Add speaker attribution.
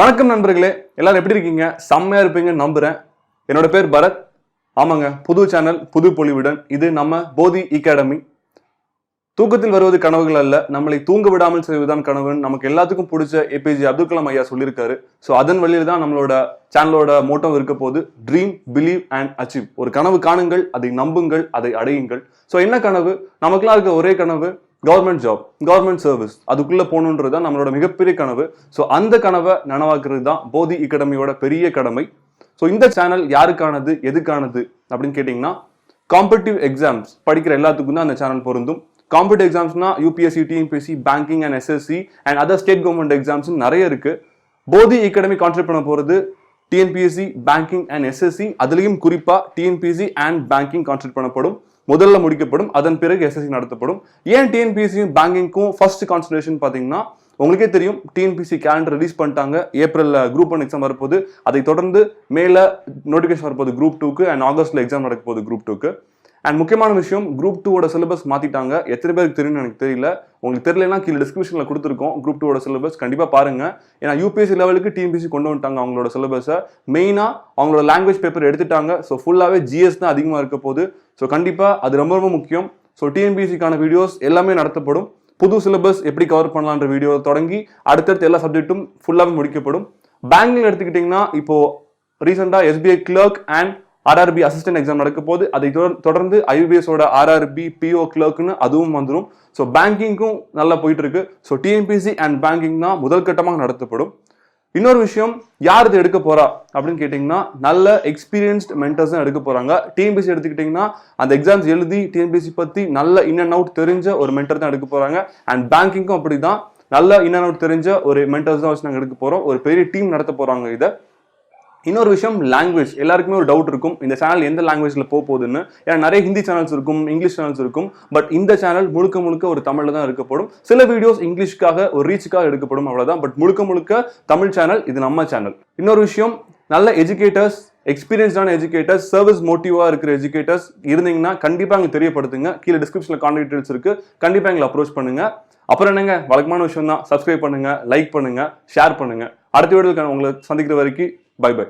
Speaker 1: வணக்கம் நண்பர்களே, எல்லாரும் எப்படி இருக்கீங்க? செம்மையா இருப்பீங்கன்னு நம்புறேன். என்னோட பேர் பரத். ஆமாங்க, புது சேனல் புது பொலிவுடன். இது நம்ம போதி இCademy. தூக்கத்தில் வருவது கனவுகள் அல்ல, நம்மளை தூங்க விடாமல் செய்வதுதான் கனவுன்னு நமக்கு எல்லாத்துக்கும் பிடிச்ச ஏபிஜே அப்துல் கலாம் ஐயா சொல்லியிருக்காரு. ஸோ அதன் வழியில் தான் நம்மளோட சேனலோட மோட்டோ இருக்க போது, ட்ரீம், பிலீவ் அண்ட் அச்சீவ். ஒரு கனவு காணுங்கள், அதை நம்புங்கள், அதை அடையுங்கள். ஸோ என்ன கனவு? நமக்குலாம் இருக்க ஒரே கனவு கவர்மெண்ட் ஜாப், கவர்மெண்ட் சர்வீஸ், அதுக்குள்ள போகணுன்றது தான் நம்மளோட மிகப்பெரிய கனவு. ஸோ அந்த கனவை நனவாக்குறது தான் போதி இCademyயோட பெரிய கடமை. ஸோ இந்த சேனல் யாருக்கானது, எதுக்கானது அப்படின்னு கேட்டிங்கன்னா, காம்படிட்டிவ் எக்ஸாம்ஸ் படிக்கிற எல்லாத்துக்கும் தான் அந்த சேனல் பொருந்தும். காம்படிட்டிவ் எக்ஸாம்ஸ்னா UPSC, TNPSC, banking and SSC and other state government exams நிறைய இருக்கு. போதி இCademy கான்செப்ட் பண்ண போறது டிஎன்பிஎஸ்சி, பேங்கிங் அண்ட் எஸ்எஸ்சி. அதுலயும் குறிப்பா டிஎன்பிஎஸ்சி அண்ட் பேங்கிங் கான்செப்ட் பண்ணப்படும். முதல்ல முடிக்கப்படும், அதன் பிறகு எஸ்எஸ்சி நடத்தப்படும். ஏன் டிஎன்பிஎஸ்சியும் பேங்கிங்க்கும் ஃபர்ஸ்ட் கான்சன்ட்ரேஷன் பார்த்தீங்கன்னா, உங்களுக்கே தெரியும், டிஎன்பிஎஸ்சி கேலண்டர் ரிலீஸ் பண்ணிட்டாங்க. ஏப்ரல்ல குரூப் 1 எக்ஸாம் வரப்போகுது. அதை தொடர்ந்து மேல நோட்டிஃபிகேஷன் வரப்போகுது குரூப் 2க்கு அண்ட் ஆகஸ்ட்ல எக்ஸாம் நடக்க போகுது குரூப் 2க்கு. அண்ட் முக்கியமான விஷயம், குரூப் 2ஓட சிலபஸ் மாத்திட்டாங்க. எத்தனை பேருக்கு தெரியும்னு எனக்கு தெரியல. உங்களுக்கு தெரியலன்னா கீழே டிஸ்கிரிப்ஷன்ல கொடுத்துருக்கோம் குரூப் 2ஓட சிலபஸ். கண்டிப்பா பாருங்க. ஏன்னா யூபிஎஸ்சி லெவலுக்கு டிஎன்பிஎஸ்சி கொண்டு வந்துட்டாங்க அவங்களோட சிலபஸை. மெயினா அவங்களோட லாங்குவேஜ் பேப்பர் எடுத்துட்டாங்க. ஸோ ஃபுல்லாவே ஜிஎஸ் தான் அதிகமாக இருக்க போகுது. ஸோ கண்டிப்பா அது ரொம்ப ரொம்ப முக்கியம். ஸோ டிஎன்பிஎஸ்சிக்கான வீடியோஸ் எல்லாமே நடத்தப்படும். புது சிலபஸ் எப்படி கவர் பண்ணலான்ற வீடியோ தொடங்கி அடுத்தடுத்து எல்லா சப்ஜெக்ட்டும் ஃபுல்லாவே முடிக்கப்படும். பேங்கிங் எடுத்துக்கிட்டீங்கன்னா, இப்போ ரீசெண்டா SBI clerk and RRB assistant exam நடக்க போது. அதை தொடர்ந்து IBPS ஆர்ஆர்பி பிஓ கிளர்க்னு அதுவும் வந்துடும். ஸோ பேங்கிங்கும் நல்லா போயிட்டு இருக்கு. ஸோ டிஎன்பிஎஸ்சி அண்ட் பேங்கிங் தான் முதல் கட்டமாக நடத்தப்படும். இன்னொரு விஷயம், யார் இது எடுக்க போறா அப்படின்னு கேட்டீங்கன்னா, நல்ல எக்ஸ்பீரியன்ஸ்ட் மென்டர்ஸ் தான் எடுக்க போறாங்க. டிஎன்பிஎஸ்சி எடுத்துக்கிட்டீங்கன்னா, அந்த எக்ஸாம்ஸ் எழுதி டிஎன்பிஎஸ்சி பத்தி நல்ல இன் அண்ட் அவுட் தெரிஞ்ச ஒரு மென்டர் தான் எடுக்க போறாங்க. அண்ட் பேங்கிங்கும் அப்படிதான், நல்ல இன் அண்ட் அவுட் தெரிஞ்ச ஒரு மென்டர்ஸ் தான் வச்சு நாங்கள் எடுக்க போறோம். ஒரு பெரிய டீம் நடத்த போறாங்க இதை. இன்னொரு விஷயம், லாங்குவேஜ். எல்லாருக்குமே ஒரு டவுட் இருக்கும், இந்த சேனல் எந்த லாங்குவேஜ்ல போகுதுன்னு. ஏன்னா நிறைய ஹிந்தி சேனல்ஸ் இருக்கும், இங்கிலீஷ் சேனல்ஸ் இருக்கும். பட் இந்த சேனல் முழுக்க முழுக்க ஒரு தமிழ்ல தான் எடுக்கப்படும். சில வீடியோஸ் இங்கிலீஷ்க்காக ஒரு ரீச்சுக்காக எடுக்கப்படும், அவ்வளவுதான். பட் முழுக்க முழுக்க தமிழ் சேனல், இது நம்ம சேனல். இன்னொரு விஷயம், நல்ல எஜுகேட்டர்ஸ், எக்ஸ்பீரியன்ஸ்டான எஜுகேட்டர்ஸ், சர்வீஸ் மோட்டிவா இருக்கிற எஜுகேட்டர்ஸ் இருந்தீங்கன்னா கண்டிப்பா அங்கே தெரியப்படுத்துங்க. கீழே டிஸ்கிரிப்ஷன்ல கான்டாக்ட் டீடைல்ஸ் இருக்கு, கண்டிப்பா எங்களை அப்ரோச் பண்ணுங்க. அப்புறம் என்னங்க, வழக்கமான விஷயம் தான். சப்ஸ்கிரைப் பண்ணுங்க, லைக் பண்ணுங்க, ஷேர் பண்ணுங்க. அடுத்த வீடியோக்கு உங்களை சந்திக்கிற வரைக்கும் பை பை.